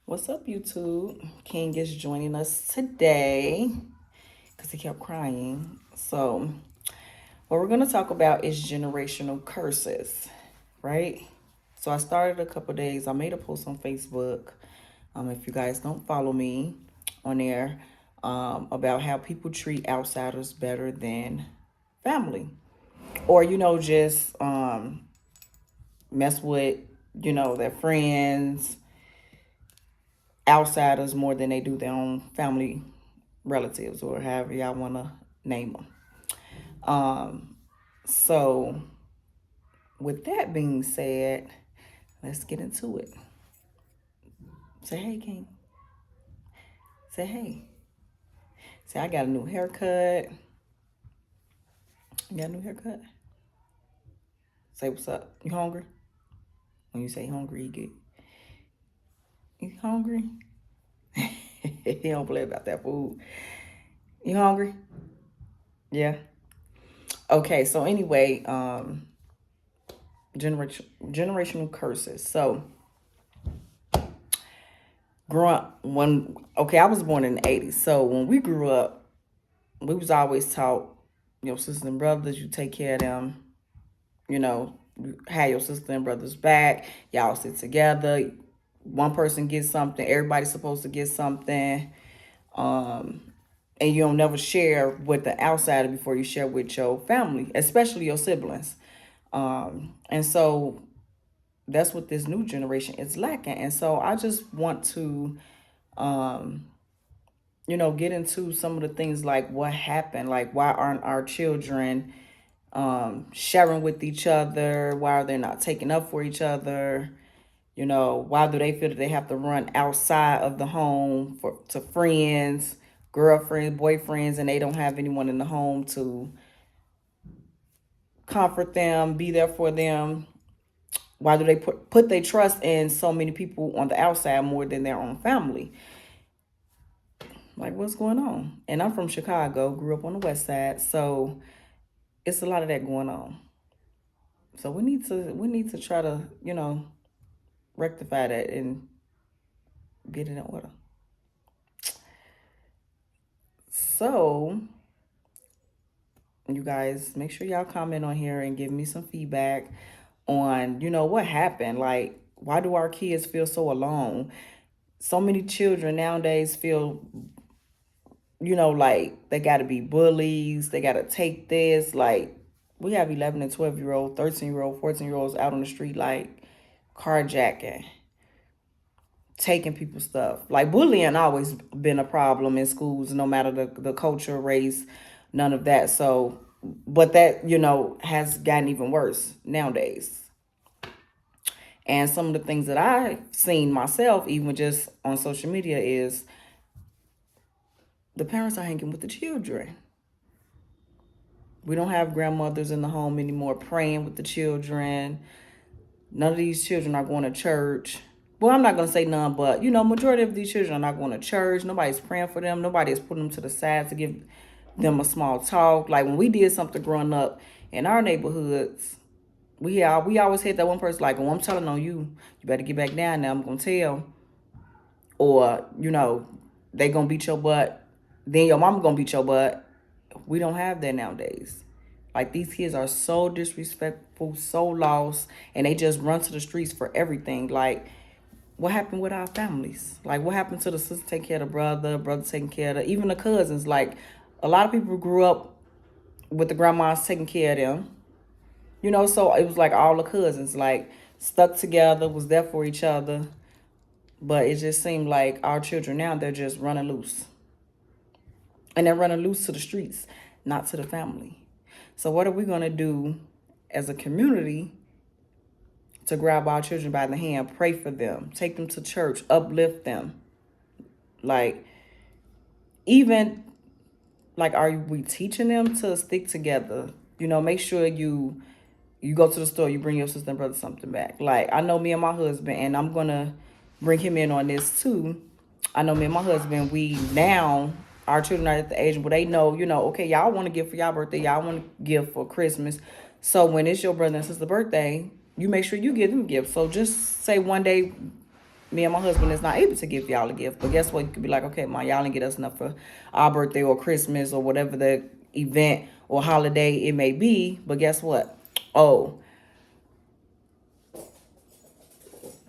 What's up, YouTube? King is joining us today because he kept crying. So, what we're going to talk about is generational curses, right? So, I started a couple days. I made a post on Facebook. If you guys don't follow me on there, about how people treat outsiders better than family, or just mess with their friends, outsiders more than they do their own family relatives or however y'all want to name them. So, with that being said, let's get into it. Say hey, King. Say hey. Say I got a new haircut. You got a new haircut? Say what's up. You hungry? When you say hungry, you get. You hungry? He don't play about that food. You hungry? Yeah. Okay. So anyway, generational curses. So growing up I was born in the 80s. So when we grew up, we was always taught, sisters and brothers, you take care of them, you have your sister and brothers back, y'all sit together, one person gets something, everybody's supposed to get something. And you don't never share with the outsider before you share with your family, especially your siblings. And so that's what this new generation is lacking. And so I just want to get into some of the things like what happened, like why aren't our children sharing with each other? Why are they not taking up for each other? Why do they feel that they have to run outside of the home to friends, girlfriends, boyfriends, and they don't have anyone in the home to comfort them, be there for them? Why do they put their trust in so many people on the outside more than their own family? Like, what's going on? And I'm from Chicago, grew up on the west side, so it's a lot of that going on. So we need to try to, rectify that and get it in order. So, you guys, make sure y'all comment on here and give me some feedback on, what happened. Like, why do our kids feel so alone? So many children nowadays feel, like they got to be bullies. They got to take this. Like, we have 11 and 12-year-old, 13-year-old, 14-year-olds out on the street, like, carjacking, taking people's stuff. Like, bullying always been a problem in schools, no matter the culture, race, none of that. So, but that, has gotten even worse nowadays. And some of the things that I've seen myself, even just on social media, is the parents are hanging with the children. We don't have grandmothers in the home anymore praying with the children. None of these children are going to church. Well, I'm not going to say none, but, majority of these children are not going to church. Nobody's praying for them. Nobody is putting them to the side to give them a small talk. Like, when we did something growing up in our neighborhoods, we always had that one person like, oh, I'm telling on you. You better get back down now. I'm going to tell. Or, they going to beat your butt. Then your mama going to beat your butt. We don't have that nowadays. Like, these kids are so disrespectful, so lost, and they just run to the streets for everything. Like, what happened with our families? Like, what happened to the sister taking care of the brother taking care of even the cousins? Like, a lot of people grew up with the grandmas taking care of them. So it was like all the cousins, like, stuck together, was there for each other. But it just seemed like our children now, they're just running loose. And they're running loose to the streets, not to the family. So what are we going to do as a community to grab our children by the hand, pray for them, take them to church, uplift them? Like, even, like, are we teaching them to stick together? Make sure you go to the store, you bring your sister and brother something back. Like, I know me and my husband, and I'm going to bring him in on this too. I know me and my husband, our children are at the age where they know, okay, y'all want to give for y'all birthday, y'all want to give for Christmas. So when it's your brother and sister birthday, you make sure you give them gifts. So just say one day me and my husband is not able to give y'all a gift. But guess what? You could be like, okay, ma, y'all didn't get us enough for our birthday or Christmas or whatever the event or holiday it may be. But guess what? Oh,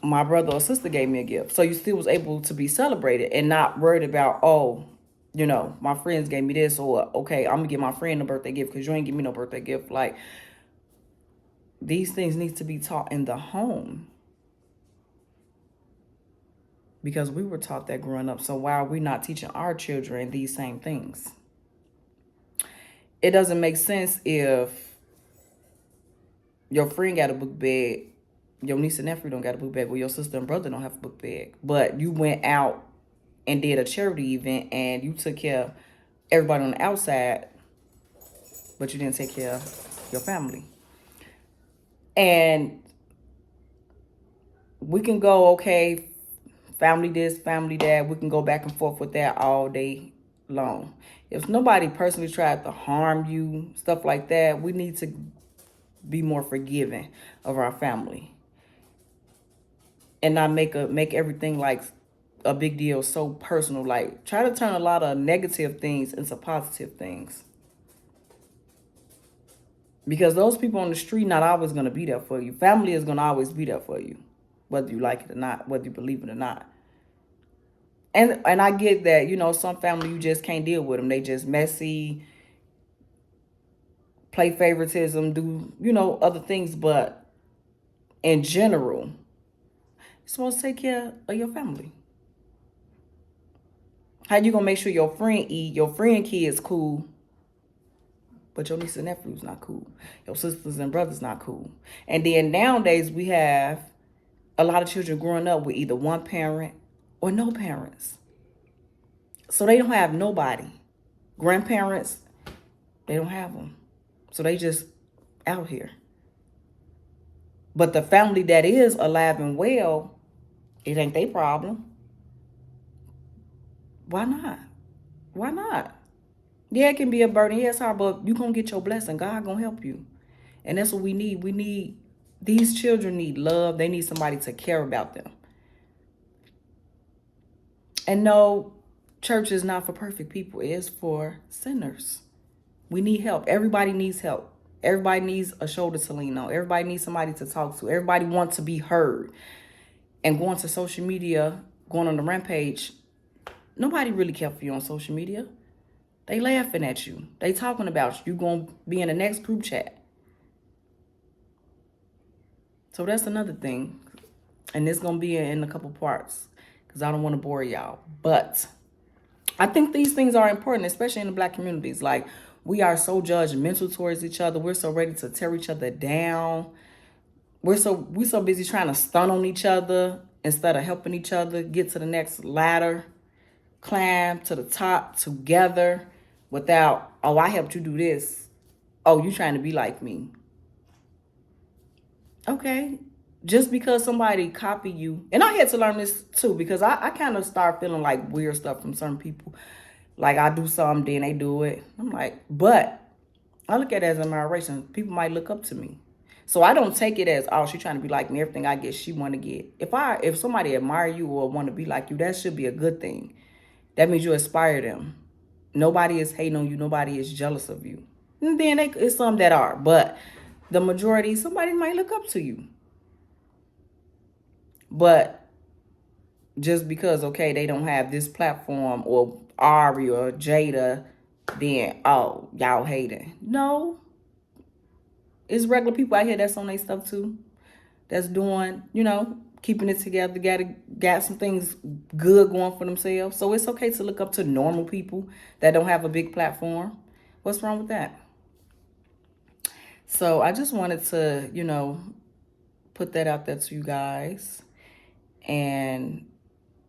my brother or sister gave me a gift. So you still was able to be celebrated and not worried about, oh, my friends gave me this, or okay, I'm gonna give my friend a birthday gift because you ain't give me no birthday gift. Like, these things need to be taught in the home because we were taught that growing up. So why are we not teaching our children these same things? It doesn't make sense if your friend got a book bag, your niece and nephew don't got a book bag, or your sister and brother don't have a book bag, but you went out and did a charity event and you took care of everybody on the outside, but you didn't take care of your family. And we can go, okay, family this, family that. We can go back and forth with that all day long. If nobody personally tried to harm you, stuff like that, we need to be more forgiving of our family and not make everything like a big deal, so personal. Like, try to turn a lot of negative things into positive things. Because those people on the street not always going to be there for you. Family is going to always be there for you, whether you like it or not, whether you believe it or not. And I get that, some family you just can't deal with them. They just messy, play favoritism, do, other things. But in general, you're supposed to take care of your family. How you going to make sure your friend eat, your friend kids cool, but your niece and nephew's not cool? Your sisters and brothers not cool. And then nowadays we have a lot of children growing up with either one parent or no parents. So they don't have nobody. Grandparents, they don't have them. So they just out here. But the family that is alive and well, it ain't their problem. Why not? Why not? Yeah, it can be a burden. Yeah, it's hard, but you going to get your blessing. God going to help you. And that's what we need. These children need love. They need somebody to care about them. And no, church is not for perfect people. It is for sinners. We need help. Everybody needs help. Everybody needs a shoulder to lean on. Everybody needs somebody to talk to. Everybody wants to be heard. And going to social media, going on the rampage, nobody really care for you on social media. They laughing at you. They talking about you. You going to be in the next group chat. So that's another thing. And it's going to be in a couple parts because I don't want to bore y'all. But I think these things are important, especially in the Black communities. Like, we are so judgmental towards each other. We're so ready to tear each other down. We're so busy trying to stun on each other instead of helping each other get to the next ladder, climb to the top together without, oh, I helped you do this. Oh, you trying to be like me. Okay. Just because somebody copy you. And I had to learn this too, because I kind of start feeling like weird stuff from certain people. Like, I do something, then they do it. I'm like, but I look at it as admiration. People might look up to me. So I don't take it as, oh, she trying to be like me. Everything I get, she want to get. If somebody admire you or want to be like you, that should be a good thing. That means you inspire them. Nobody is hating on you. Nobody is jealous of you. And then it's some that are. But the majority, somebody might look up to you. But just because, okay, they don't have this platform, or Ari or Jada, then, oh, y'all hating. No. It's regular people out here that's on their stuff too. That's doing, keeping it together, got some things good going for themselves. So it's okay to look up to normal people that don't have a big platform. What's wrong with that? So I just wanted to, put that out there to you guys and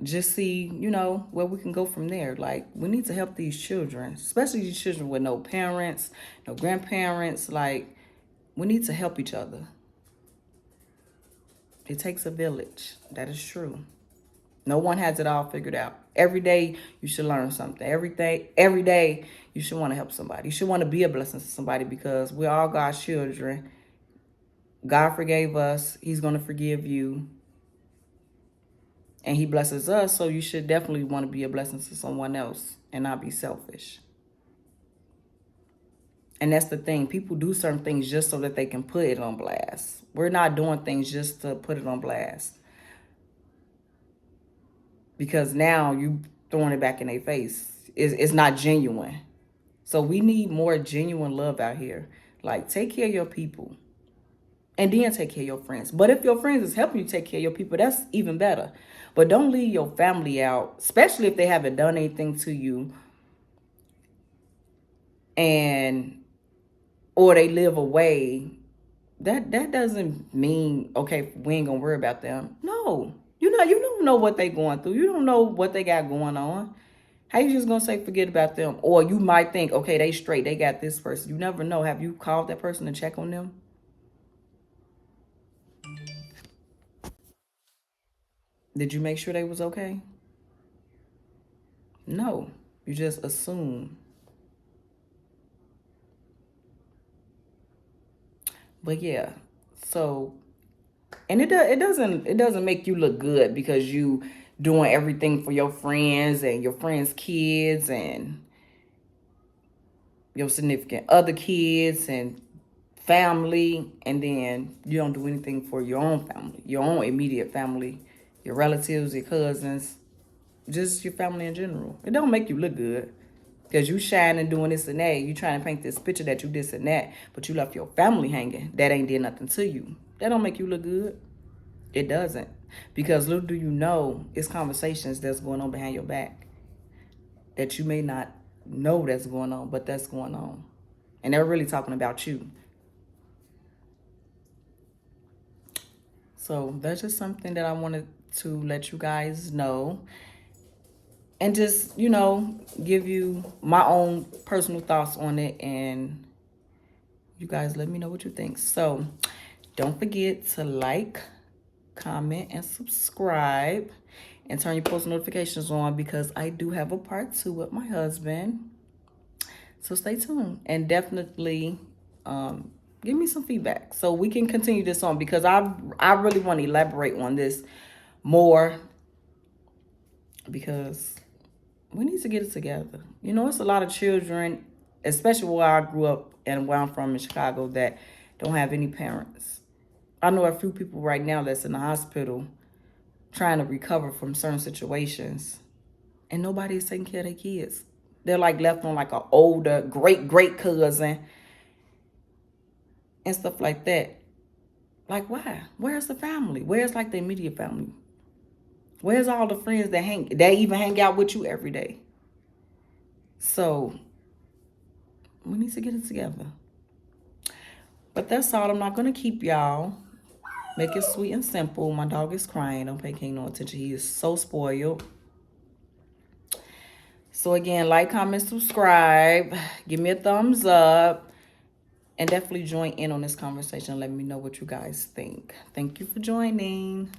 just see, where we can go from there. Like, we need to help these children, especially these children with no parents, no grandparents. Like, we need to help each other. It takes a village. That is true. No one has it all figured out. Every day you should learn something. Every day you should want to help somebody. You should want to be a blessing to somebody, because we're all God's children. God forgave us. He's going to forgive you. and he blesses us, so you should definitely want to be a blessing to someone else and not be selfish. And that's the thing. People do certain things just so that they can put it on blast. We're not doing things just to put it on blast. Because now you throwing it back in their face. It's not genuine. So we need more genuine love out here. Like, take care of your people. And then take care of your friends. But if your friends is helping you take care of your people, that's even better. But don't leave your family out, especially if they haven't done anything to you and or they live away. That doesn't mean, okay, we ain't gonna worry about them. No. You don't know what they going through. You don't know what they got going on. How you just gonna say forget about them? Or you might think, okay, they straight, they got this person. You never know. Have you called that person to check on them? Did you make sure they was okay? No. You just assume. But yeah, so and it doesn't make you look good because you doing everything for your friends and your friends' kids and your significant other kids and family, and then you don't do anything for your own family, your own immediate family, your relatives, your cousins, just your family in general. It don't make you look good. Because you shining doing this and that. You trying to paint this picture that you this and that, but you left your family hanging. That ain't did nothing to you. That don't make you look good. It doesn't. Because little do you know, it's conversations that's going on behind your back that you may not know that's going on, but that's going on. And they're really talking about you. So that's just something that I wanted to let you guys know. And just, give you my own personal thoughts on it. And you guys let me know what you think. So don't forget to like, comment, and subscribe. And turn your post notifications on because I do have a part 2 with my husband. So stay tuned. And definitely give me some feedback so we can continue this on, because I really want to elaborate on this more, because we need to get it together. It's a lot of children, especially where I grew up and where I'm from in Chicago, that don't have any parents. I know a few people right now that's in the hospital trying to recover from certain situations, and nobody's taking care of their kids. They're like left on like an older great cousin and stuff like that. Like, why? Where's the family? Where's like the immediate family? Where's all the friends that even hang out with you every day? So we need to get it together. But that's all. I'm not gonna keep y'all. Make it sweet and simple. My dog is crying. Don't pay King no attention. He is so spoiled. So again, like, comment, subscribe. Give me a thumbs up. And definitely join in on this conversation. Let me know what you guys think. Thank you for joining.